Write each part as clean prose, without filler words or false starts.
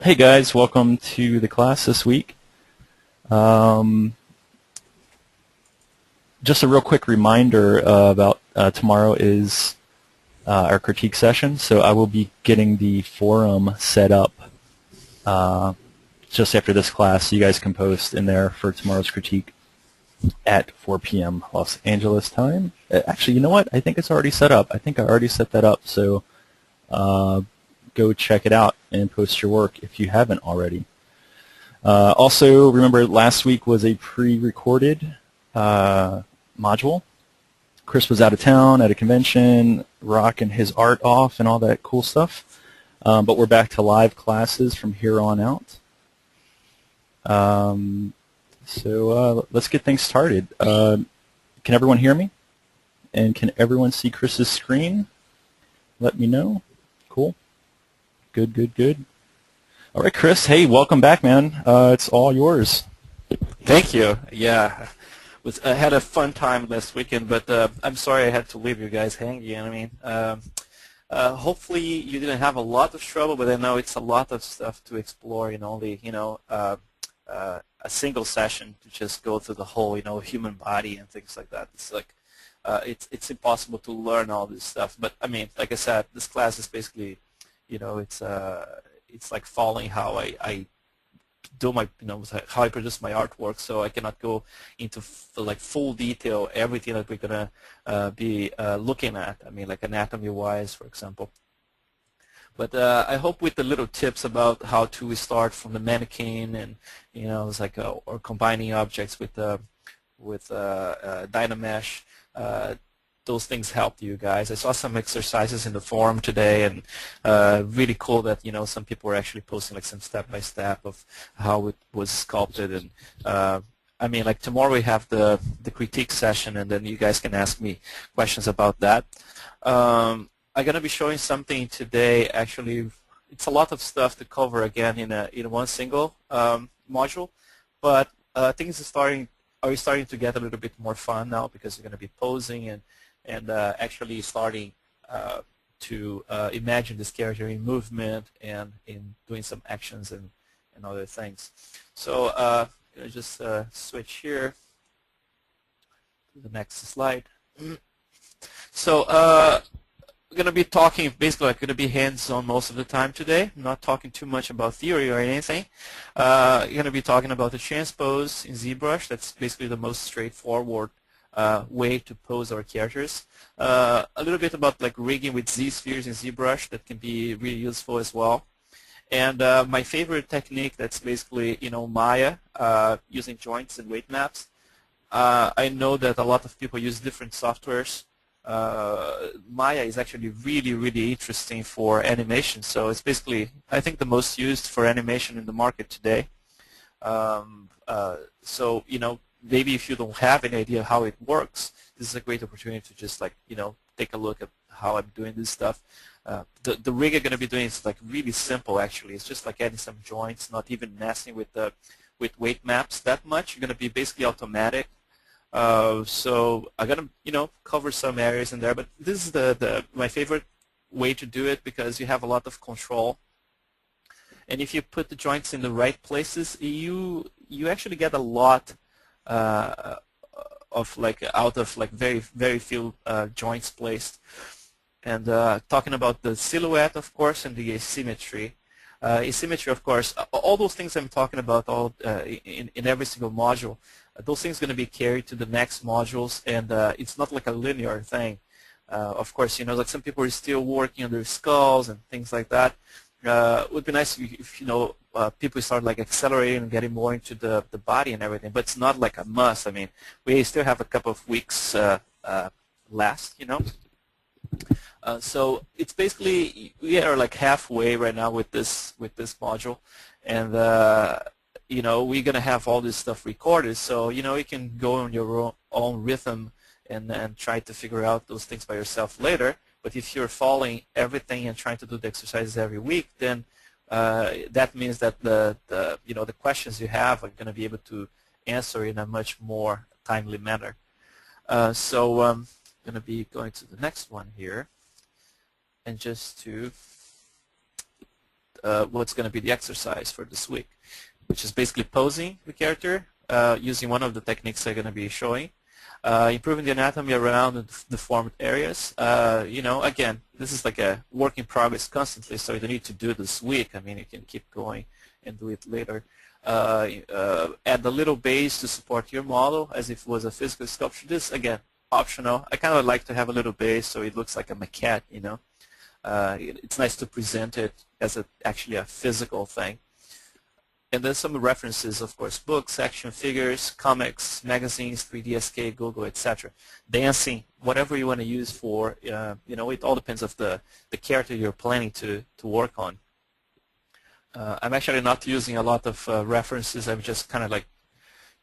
Hey guys, welcome to the class this week. Um, just a real quick reminder about tomorrow is our critique session, so I will be getting the forum set up uh, just after this class, so you guys can post in there for tomorrow's critique at 4 p.m. Los Angeles time. Actually, you know what? I think it's already set up. I think I already set that up, so go check it out and post your work if you haven't already. Also, remember last week was a pre-recorded module. Chris was out of town at a convention, rocking his art off and all that cool stuff. But we're back to live classes from here on out. So let's get things started. Can everyone hear me? And can everyone see Chris's screen? Let me know. Cool. Good, good, good. All right, Chris. Hey, welcome back, man. It's all yours. Thank you. Yeah, I had a fun time last weekend, but I'm sorry I had to leave you guys hanging. I mean, hopefully you didn't have a lot of trouble, but I know it's a lot of stuff to explore in only a single session to just go through the whole human body and things like that. It's like it's impossible to learn all this stuff. But I mean, like I said, this class is basically it's like following how I do my how I produce my artwork, so I cannot go into like full detail everything that we're gonna be looking at. I mean, like anatomy wise, for example. But I hope with the little tips about how to start from the mannequin and it's like or combining objects with Dynamesh. Those things helped you guys. I saw some exercises in the forum today, and really cool that some people were actually posting like some step-by-step of how it was sculpted. And I mean, like tomorrow we have the critique session, and then you guys can ask me questions about that. I'm gonna be showing something today. Actually, it's a lot of stuff to cover again in one single module, but things are starting to get a little bit more fun now because you're going to be posing and actually starting to imagine this character in movement and in doing some actions and other things. So I'm going to just switch here to the next slide. So we're going to be talking, basically I'm going to be hands-on most of the time today. I'm not talking too much about theory or anything. You're going to be talking about the transpose in ZBrush. That's basically the most straightforward way to pose our characters. A little bit about like rigging with Z-spheres in ZBrush that can be really useful as well. And my favorite technique, that's basically Maya using joints and weight maps. I know that a lot of people use different softwares. Maya is actually really interesting for animation. So it's basically, I think, the most used for animation in the market today. So maybe if you don't have any idea how it works, this is a great opportunity to just like take a look at how I'm doing this stuff. The rig I'm going to be doing is like really simple actually. It's just like adding some joints, not even messing with weight maps that much. You're going to be basically automatic. So I'm gonna cover some areas in there, but this is my favorite way to do it because you have a lot of control, and if you put the joints in the right places, you actually get a lot of like out of like very few joints placed. And talking about the silhouette, of course, and the asymmetry. Asymmetry, of course, all those things I'm talking about all in every single module. Those things are going to be carried to the next modules, and it's not like a linear thing. Of course, like some people are still working on their skulls and things like that. It would be nice if people start like accelerating and getting more into the body and everything, but it's not like a must. I mean, we still have a couple of weeks last, so it's basically we are like halfway right now with this module, and we're gonna have all this stuff recorded, so you can go on your own rhythm and try to figure out those things by yourself later. But if you're following everything and trying to do the exercises every week, then that means that the questions you have are going to be able to answer in a much more timely manner. So I'm going to be going to the next one here. And just to what's going to be the exercise for this week, which is basically posing the character using one of the techniques I'm going to be showing. Improving the anatomy around the deformed areas. Again, this is like a work in progress constantly, so you don't need to do it this week. I mean, you can keep going and do it later. Add a little base to support your model as if it was a physical sculpture. This, again, optional. I kind of like to have a little base so it looks like a maquette, It's nice to present it as actually a physical thing. And then some references, of course, books, action figures, comics, magazines, 3DSK, Google, etc. Dancing, whatever you want to use for, it all depends of the character you're planning to work on. I'm actually not using a lot of references. I'm just kind of like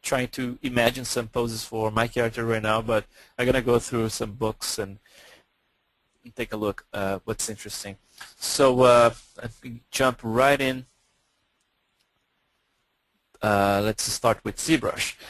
trying to imagine some poses for my character right now, but I'm going to go through some books and take a look what's interesting. So I think jump right in. Let's start with ZBrush.